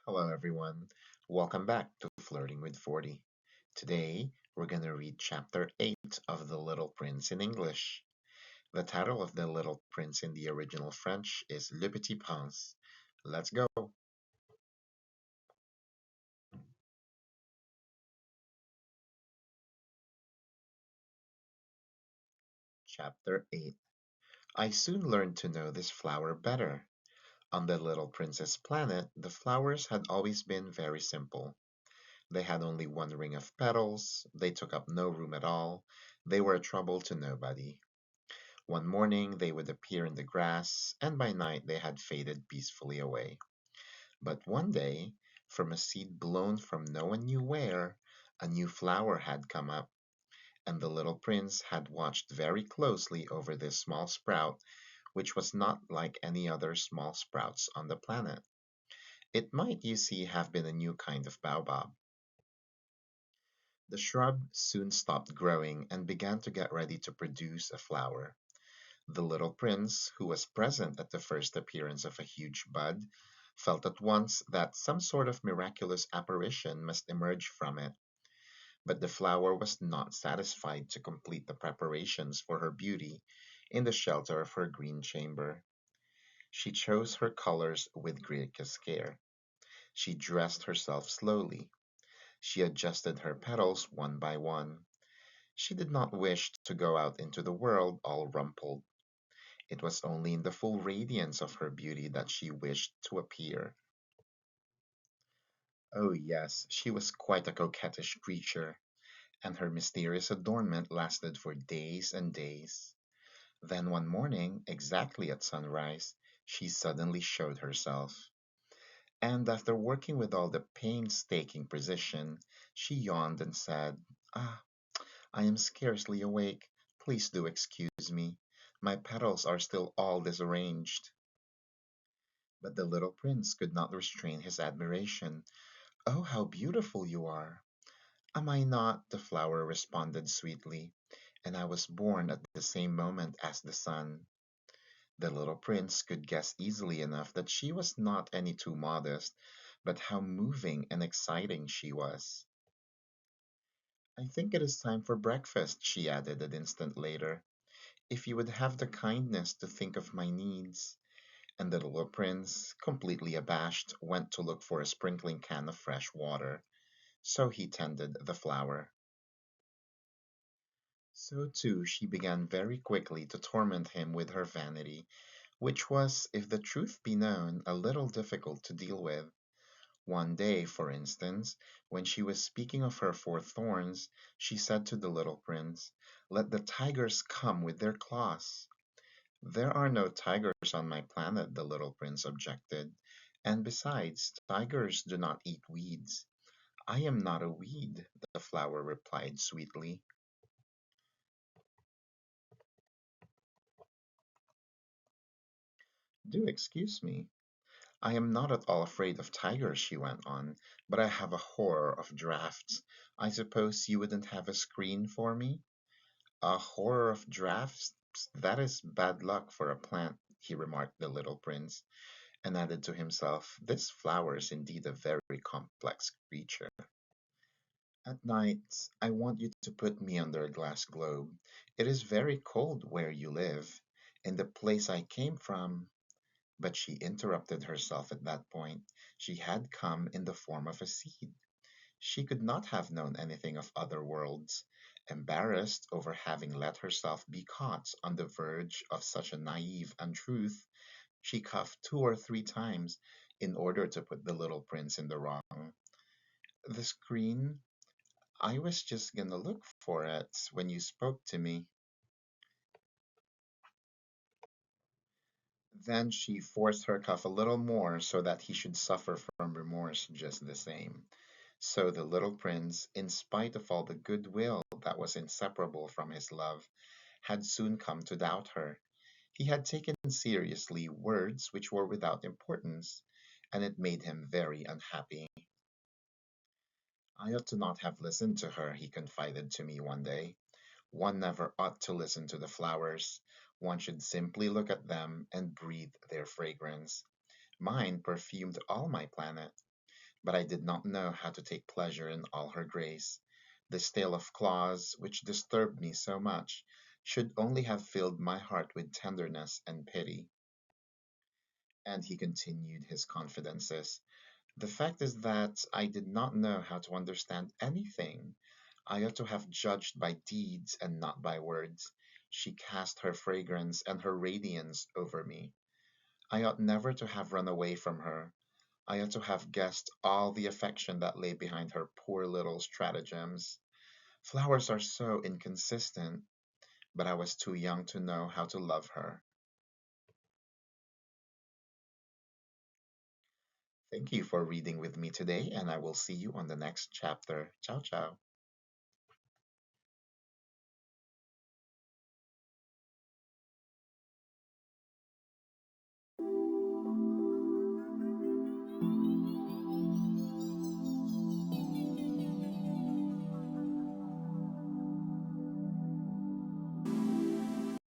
Hello, everyone. Welcome back to Flirting with 40. Today, we're going to read Chapter 8 of The Little Prince in English. The title of The Little Prince in the original French is Le Petit Prince. Let's go. Chapter 8. I soon learned to know this flower better. On the little prince's planet, the flowers had always been very simple. They had only one ring of petals, they took up no room at all, they were a trouble to nobody. One morning they would appear in the grass, and by night they had faded peacefully away. But one day, from a seed blown from no one knew where, a new flower had come up, and the little prince had watched very closely over this small sprout, which was not like any other small sprouts on the planet. It might, you see, have been a new kind of baobab. The shrub soon stopped growing and began to get ready to produce a flower. The little prince, who was present at the first appearance of a huge bud, felt at once that some sort of miraculous apparition must emerge from it. But the flower was not satisfied to complete the preparations for her beauty in the shelter of her green chamber. She chose her colors with greatest care. She dressed herself slowly. She adjusted her petals one by one. She did not wish to go out into the world all rumpled. It was only in the full radiance of her beauty that she wished to appear. Oh, yes, she was quite a coquettish creature, and her mysterious adornment lasted for days and days. Then one morning, exactly at sunrise, she suddenly showed herself. And after working with all the painstaking precision, she yawned and said, "Ah, I am scarcely awake. Please do excuse me. My petals are still all disarranged." But the little prince could not restrain his admiration. "Oh, how beautiful you are!" "Am I not?" the flower responded sweetly. "And I was born at the same moment as the sun." The little prince could guess easily enough that she was not any too modest, but how moving and exciting she was. "I think it is time for breakfast," she added an instant later. "If you would have the kindness to think of my needs." And the little prince, completely abashed, went to look for a sprinkling can of fresh water. So he tended the flower. So too she began very quickly to torment him with her vanity, which was, if the truth be known, a little difficult to deal with. One day, for instance, when she was speaking of her four thorns, she said to the little prince, "Let the tigers come with their claws." "There are no tigers on my planet," the little prince objected. "And besides, tigers do not eat weeds." "I am not a weed," the flower replied sweetly. "Do excuse me. I am not at all afraid of tigers," she went on, "but I have a horror of drafts. I suppose you wouldn't have a screen for me?" "A horror of drafts? That is bad luck for a plant," he remarked the little prince, and added to himself, "This flower is indeed a very complex creature." "At night, I want you to put me under a glass globe. It is very cold where you live. In the place I came from—" But she interrupted herself at that point. She had come in the form of a seed. She could not have known anything of other worlds. Embarrassed over having let herself be caught on the verge of such a naive untruth, she coughed two or three times in order to put the little prince in the wrong. "The screen? I was just gonna look for it when you spoke to me." Then she forced her cough a little more so that he should suffer from remorse just the same. So the little prince, in spite of all the goodwill that was inseparable from his love, had soon come to doubt her. He had taken seriously words which were without importance, and it made him very unhappy. "I ought to not have listened to her," he confided to me one day. "One never ought to listen to the flowers. One should simply look at them and breathe their fragrance. Mine perfumed all my planet. but I did not know how to take pleasure in all her grace. This tale of claws, which disturbed me so much, should only have filled my heart with tenderness and pity. And he continued his confidences. The fact is that I did not know how to understand anything. I ought to have judged by deeds and not by words. She cast her fragrance and her radiance over me. I ought never to have run away from her. I ought to have guessed all the affection that lay behind her poor little stratagems. Flowers are so inconsistent, but I was too young to know how to love her. Thank you for reading with me today, and I will see you on the next chapter. Ciao, ciao.